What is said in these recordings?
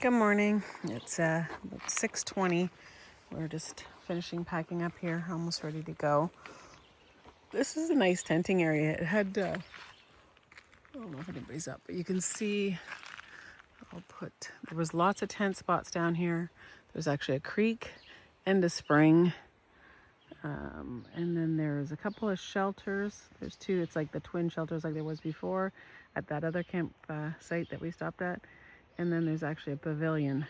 Good morning. It's about 6:20. We're just finishing packing up here, almost ready to go. This is a nice tenting area. It had, I don't know if anybody's up, but you can see, there was lots of tent spots down here. There's actually a creek and a spring. And then there's a couple of shelters. There's two, it's like the twin shelters like there was before at that other camp site that we stopped at. And then there's actually a pavilion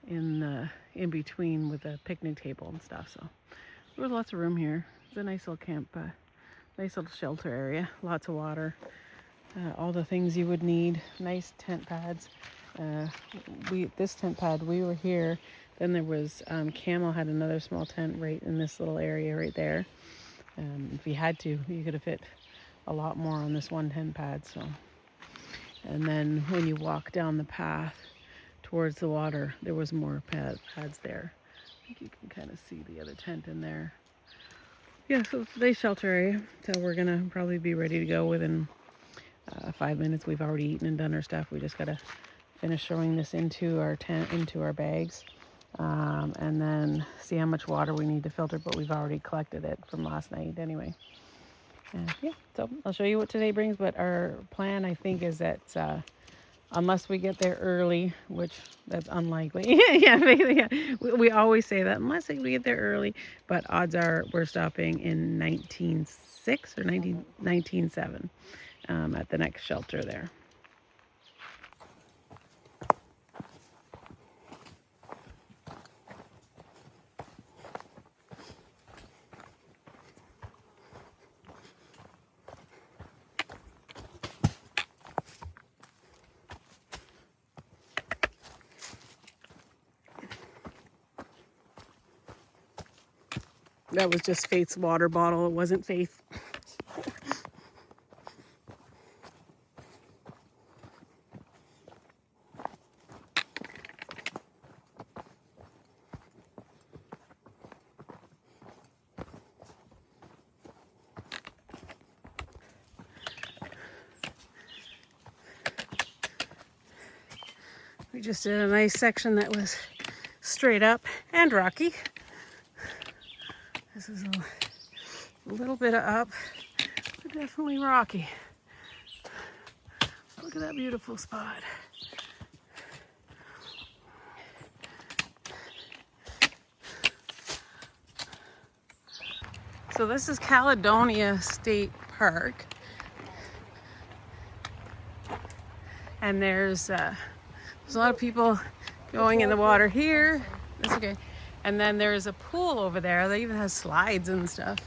in between with a picnic table and stuff. So there was lots of room here. It's a nice little camp, nice little shelter area. Lots of water, all the things you would need. Nice tent pads. This tent pad, we were here. Then there was Camel had another small tent right in this little area right there. If you had to, you could have fit a lot more on this one tent pad. So. And then when you walk down the path towards the water, there was more pads there. I think you can kind of see the other tent in there. Yeah, so it's a nice shelter area. So we're going to probably be ready to go within 5 minutes. We've already eaten and done our stuff. We just got to finish throwing this into our tent, into our bags, and then see how much water we need to filter. But we've already collected it from last night anyway. Yeah, so I'll show you what today brings, but our plan, I think, is that unless we get there early, which that's unlikely. yeah, we always say that, unless we get there early, but odds are we're stopping in 1906 or 1907 at the next shelter there. That was just Faith's water bottle. It wasn't Faith. We just did a nice section that was straight up and rocky. This is a little bit of up, but definitely rocky. Look at that beautiful spot. So this is Caledonia State Park. And there's a lot of people going in the water here. That's okay. And then there's a pool over there that even has slides and stuff.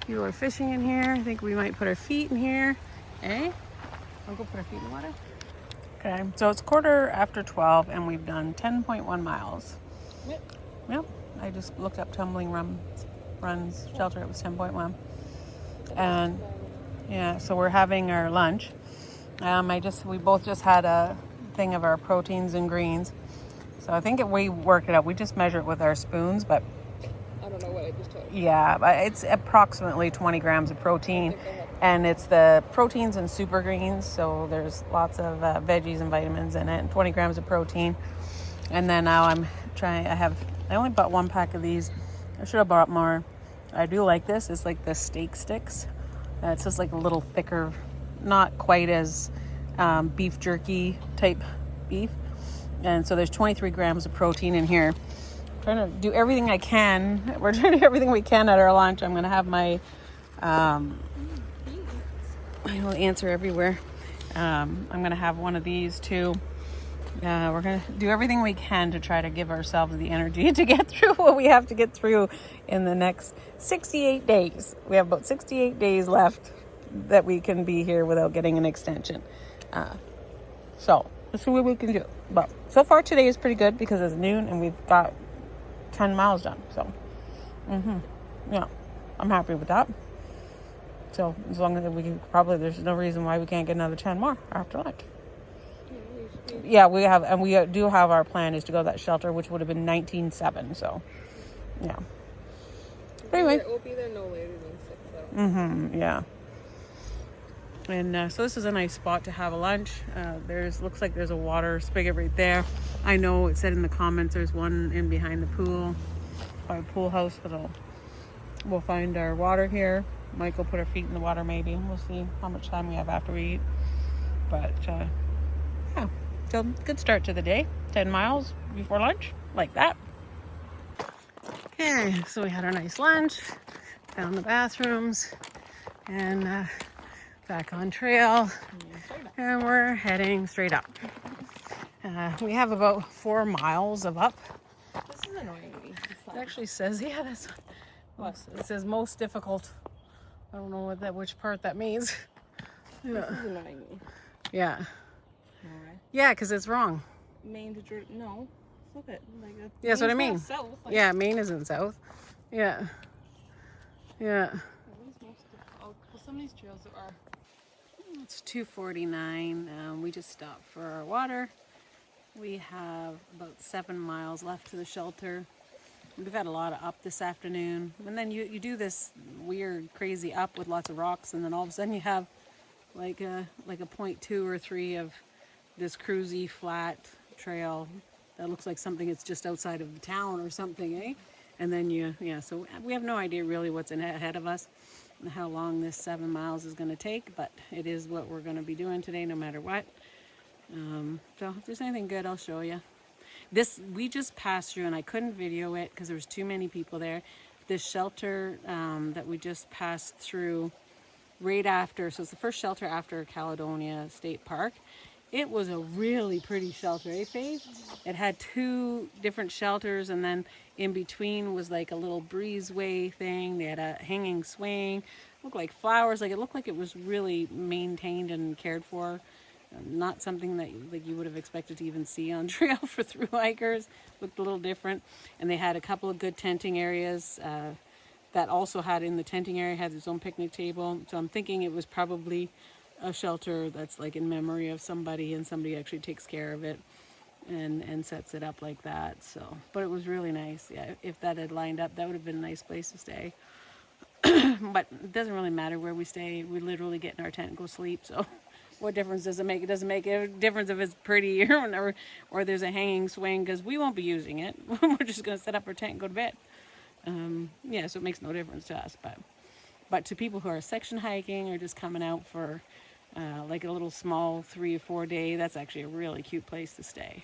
People are fishing in here. I think we might put our feet in here. Eh? I'll go put our feet in the water. Okay, so it's 12:15 and we've done 10.1 miles. Yep. I just looked up Tumbling Runs shelter. It was 10.1. And yeah, so we're having our lunch. We both just had a thing of our proteins and greens. So I think we work it out. We just measure it with our spoons, but I don't know what I just told you. Yeah, but it's approximately 20 grams of protein, and it's the proteins and super greens. So there's lots of veggies and vitamins in it, and 20 grams of protein. And then now I only bought one pack of these. I should have bought more. I do like this. It's like the steak sticks. It's just like a little thicker, not quite as beef jerky type beef. And so there's 23 grams of protein in here. I'm trying to do everything I can. We're trying to do everything we can at our lunch. I'm going to have my, answer everywhere. I'm going to have one of these too. We're going to do everything we can to try to give ourselves the energy to get through what we have to get through in the next 68 days. We have about 68 days left that we can be here without getting an extension. So let's see what we can do. But so far today is pretty good because it's noon and we've got 10 miles done. So, yeah, I'm happy with that. So as long as there's no reason why we can't get another 10 more after lunch. Yeah, we do have our plan is to go to that shelter, which would have been 1907. So, yeah. But anyway, we'll be there no later than 6. So. Yeah. And so this is a nice spot to have a lunch. Looks like there's a water spigot right there. I know it said in the comments there's one in behind the pool, by a pool house, but we'll find our water here. Mike will put our feet in the water maybe. We'll see how much time we have after we eat. But yeah, so good start to the day. 10 miles before lunch, like that. Okay, so we had our nice lunch, found the bathrooms, and back on trail, and we're heading straight up. We have about 4 miles of up. This is annoying me. It actually says, yeah, that's what it says, most difficult. I don't know which part that means. This is annoying me. Yeah. Alright. Yeah, because it's wrong. Maine to no. Flip it. Like Yeah, that's what I mean. South, yeah, Maine isn't south. Yeah. Yeah. Well, some of these trails are. It's 2:49. We just stopped for our water. We have about 7 miles left to the shelter. We've had a lot of up this afternoon. And then you do this weird, crazy up with lots of rocks, and then all of a sudden you have like a 0.2 or 3 of this cruisy, flat trail that looks like something that's just outside of the town or something, eh? And then so we have no idea really what's ahead of us and how long this 7 miles is going to take, but it is what we're going to be doing today no matter what. So if there's anything good, I'll show you. We just passed through, and I couldn't video it because there was too many people there. This shelter that we just passed through right after, so it's the first shelter after Caledonia State Park. It was a really pretty shelter, eh, Faith? It had 2 different shelters, and then in between was like a little breezeway thing. They had a hanging swing. It looked like flowers. It looked like it was really maintained and cared for. Not something that you would have expected to even see on trail for thru hikers. Looked a little different. And they had a couple of good tenting areas. That also had, in the tenting area, had its own picnic table. So I'm thinking it was probably a shelter that's like in memory of somebody, and somebody actually takes care of it and sets it up like that. So, but it was really nice. Yeah, if that had lined up, that would have been a nice place to stay. But it doesn't really matter where we stay. We literally get in our tent and go sleep. So what difference does it make? It doesn't make a difference if it's pretty or there's a hanging swing, because we won't be using it. We're just going to set up our tent and go to bed. So it makes no difference to us. But to people who are section hiking or just coming out for like a little small 3 or 4 day, that's actually a really cute place to stay.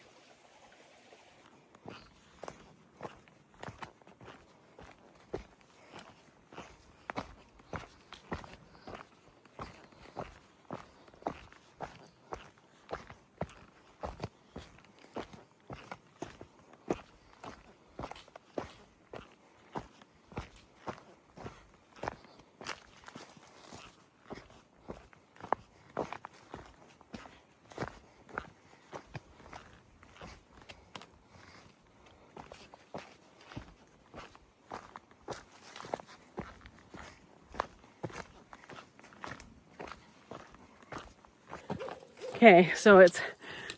Okay, so it's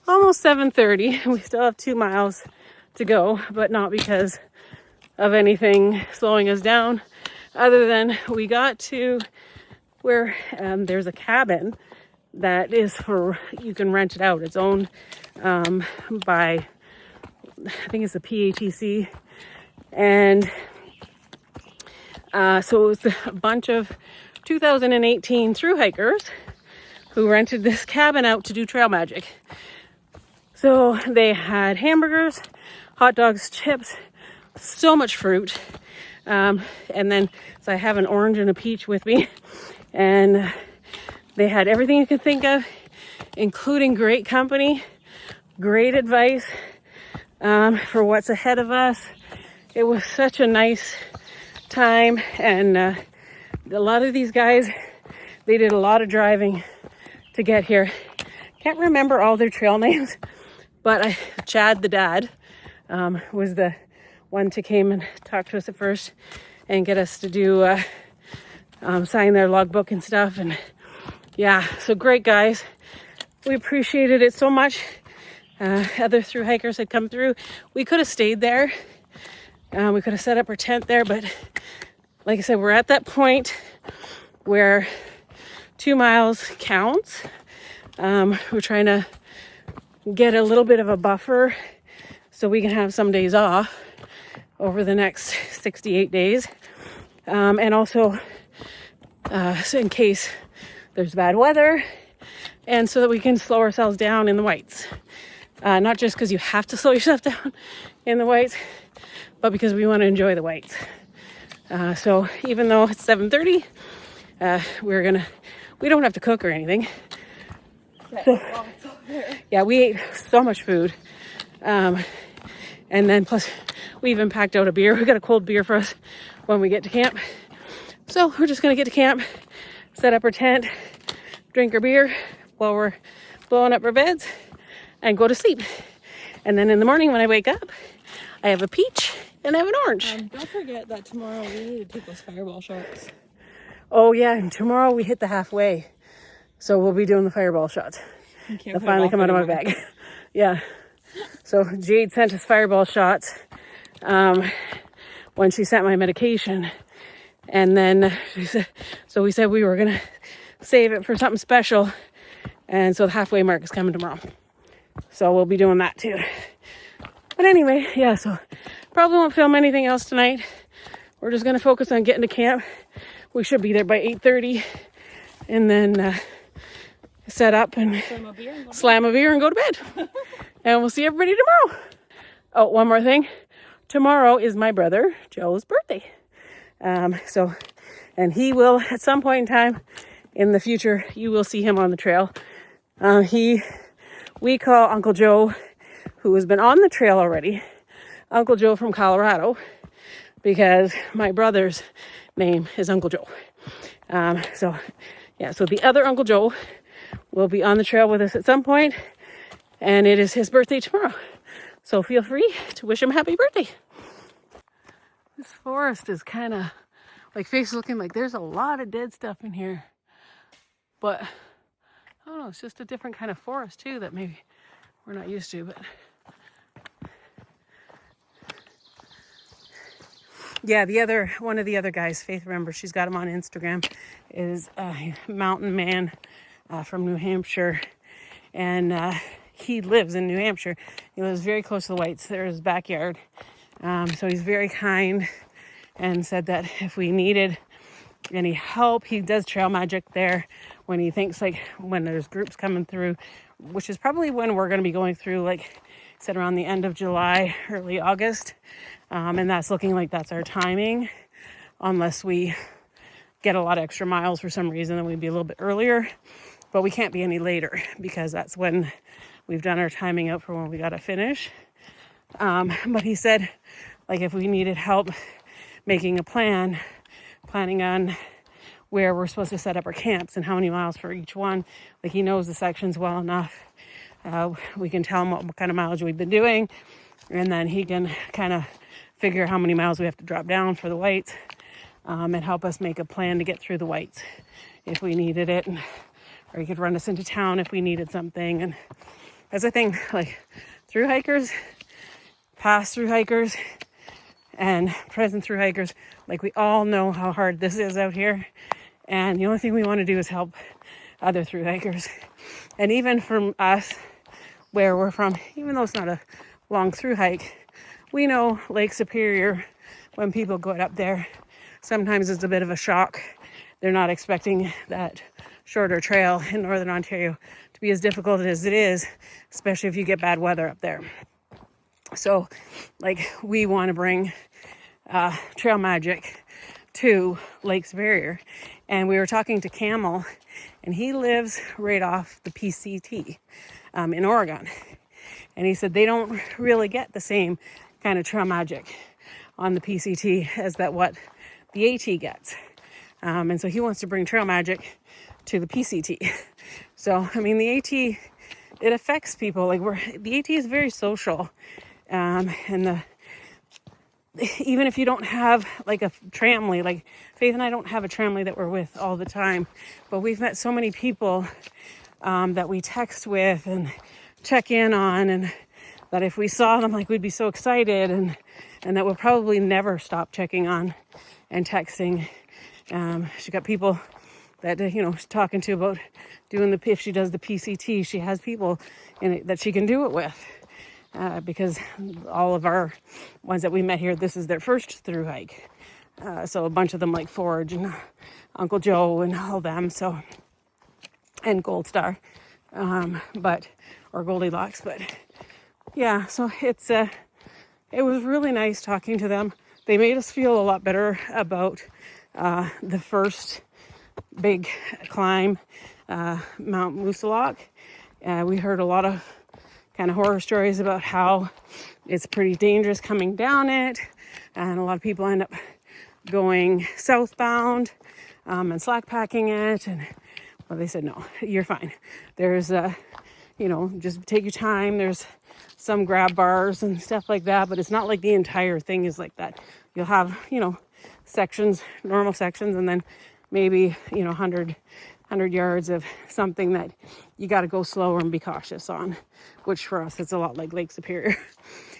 almost 7:30. We still have 2 miles to go, but not because of anything slowing us down, other than we got to where there's a cabin that is you can rent it out. It's owned by, I think it's the PATC. And so it was a bunch of 2018 thru hikers who rented this cabin out to do trail magic. So they had hamburgers, hot dogs, chips, so much fruit. And then, so I have an orange and a peach with me. And they had everything you could think of, including great company, great advice for what's ahead of us. It was such a nice time. And a lot of these guys, they did a lot of driving to get here. Can't remember all their trail names, but Chad, the dad, was the one to came and talk to us at first and get us to do sign their logbook and stuff. And yeah, so great guys. We appreciated it so much. Other thru hikers had come through. We could have stayed there. We could have set up our tent there, but like I said, we're at that point where 2 miles counts. We're trying to get a little bit of a buffer so we can have some days off over the next 68 days. And also so in case there's bad weather, and so that we can slow ourselves down in the whites. Not just because you have to slow yourself down in the whites, but because we want to enjoy the whites. So even though it's 7:30, we don't have to cook or anything. So, yeah, we ate so much food. And then plus we even packed out a beer. We got a cold beer for us when we get to camp. So we're just going to get to camp, set up our tent, drink our beer while we're blowing up our beds, and go to sleep. And then in the morning when I wake up, I have a peach and I have an orange. Don't forget that tomorrow we need to take those fireball shots. Oh yeah, and tomorrow we hit the halfway. So we'll be doing the fireball shots. They'll finally come out of my bag. Yeah. So Jade sent us fireball shots when she sent my medication. And then we said we were going to save it for something special. And so the halfway mark is coming tomorrow. So we'll be doing that too. But anyway, yeah, so probably won't film anything else tonight. We're just going to focus on getting to camp. We should be there by 8:30. And then set up and slam a beer and go to bed. And we'll see everybody tomorrow. Oh, one more thing. Tomorrow is my brother Joe's birthday. And he will, at some point in time in the future, you will see him on the trail. We call Uncle Joe, who has been on the trail already, Uncle Joe from Colorado, because my brother's name is Uncle Joe. So the other Uncle Joe will be on the trail with us at some point, and it is his birthday tomorrow. So feel free to wish him happy birthday. This forest is kind of like face looking like there's a lot of dead stuff in here. But I don't know, it's just a different kind of forest too that maybe we're not used to. But yeah, one of the other guys, Faith, remember, she's got him on Instagram, is a mountain man from New Hampshire. And he lives in New Hampshire. He lives very close to the whites. They're his backyard. So he's very kind and said that if we needed any help, he does trail magic there when he thinks, like, when there's groups coming through, which is probably when we're going to be going through, like, said around the end of July, early August. And that's looking like that's our timing, unless we get a lot of extra miles for some reason, then we'd be a little bit earlier. But we can't be any later because that's when we've done our timing out for when we got to finish. But he said, like, if we needed help making a plan, planning on where we're supposed to set up our camps and how many miles for each one, like, he knows the sections well enough. We can tell him what kind of mileage we've been doing, and then he can kind of figure how many miles we have to drop down for the whites, and help us make a plan to get through the whites if we needed it. Or he could run us into town if we needed something. And that's the thing, like, through hikers, past through hikers, and present through hikers, like, we all know how hard this is out here. And the only thing we want to do is help other through hikers. And even from us, where we're from, even though it's not a long through hike, we know Lake Superior, when people go up there, sometimes it's a bit of a shock. They're not expecting that shorter trail in Northern Ontario to be as difficult as it is, especially if you get bad weather up there. So, like, we want to bring trail magic to Lake Superior. And we were talking to Camel, and he lives right off the PCT in Oregon. And he said they don't really get the same kind of trail magic on the PCT as that what the AT gets. And so he wants to bring trail magic to the PCT. So, I mean, the AT, it affects people. Like, the AT is very social. And even if you don't have, like, a tramley, like Faith and I don't have a tramley that we're with all the time, but we've met so many people that we text with and check in on, and that if we saw them, like, we'd be so excited, and that we'll probably never stop checking on and texting. She got people that, she's talking to about doing if she does the PCT, she has people in it that she can do it with. Because all of our ones that we met here, this is their first through hike. So a bunch of them like Forge and Uncle Joe and all them. So, and Gold Star, or Goldilocks. But yeah, so it was really nice talking to them. They made us feel a lot better about the first big climb, Mount Moosilauke. We heard a lot of kind of horror stories about how it's pretty dangerous coming down it, and a lot of people end up going southbound and slack packing it. And well, they said no, you're fine. There's just take your time. There's some grab bars and stuff like that, but it's not like the entire thing is like that. You'll have sections, normal sections, and then maybe 100 yards of something that you got to go slower and be cautious on, which for us it's a lot like Lake Superior.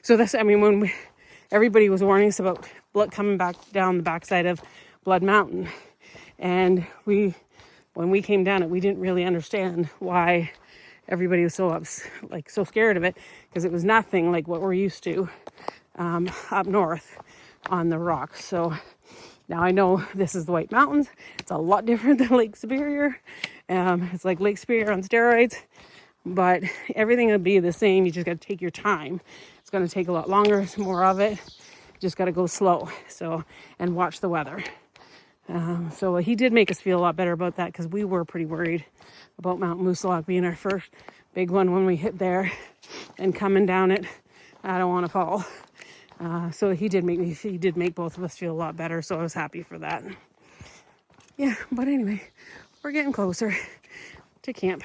So when everybody was warning us about blood coming back down the backside of Blood Mountain, and when we came down it, we didn't really understand why everybody was so scared of it, because it was nothing like what we're used to up north on the rocks. So now I know this is the White Mountains. It's a lot different than Lake Superior. It's like Lake Superior on steroids, but everything will be the same. You just got to take your time. It's going to take a lot longer. It's more of it. Just got to go slow. So, and watch the weather. So he did make us feel a lot better about that, because we were pretty worried about Mount Moosilauke being our first big one when we hit there and coming down it. I don't want to fall. So he did make both of us feel a lot better. So I was happy for that. Yeah, but anyway, we're getting closer to camp.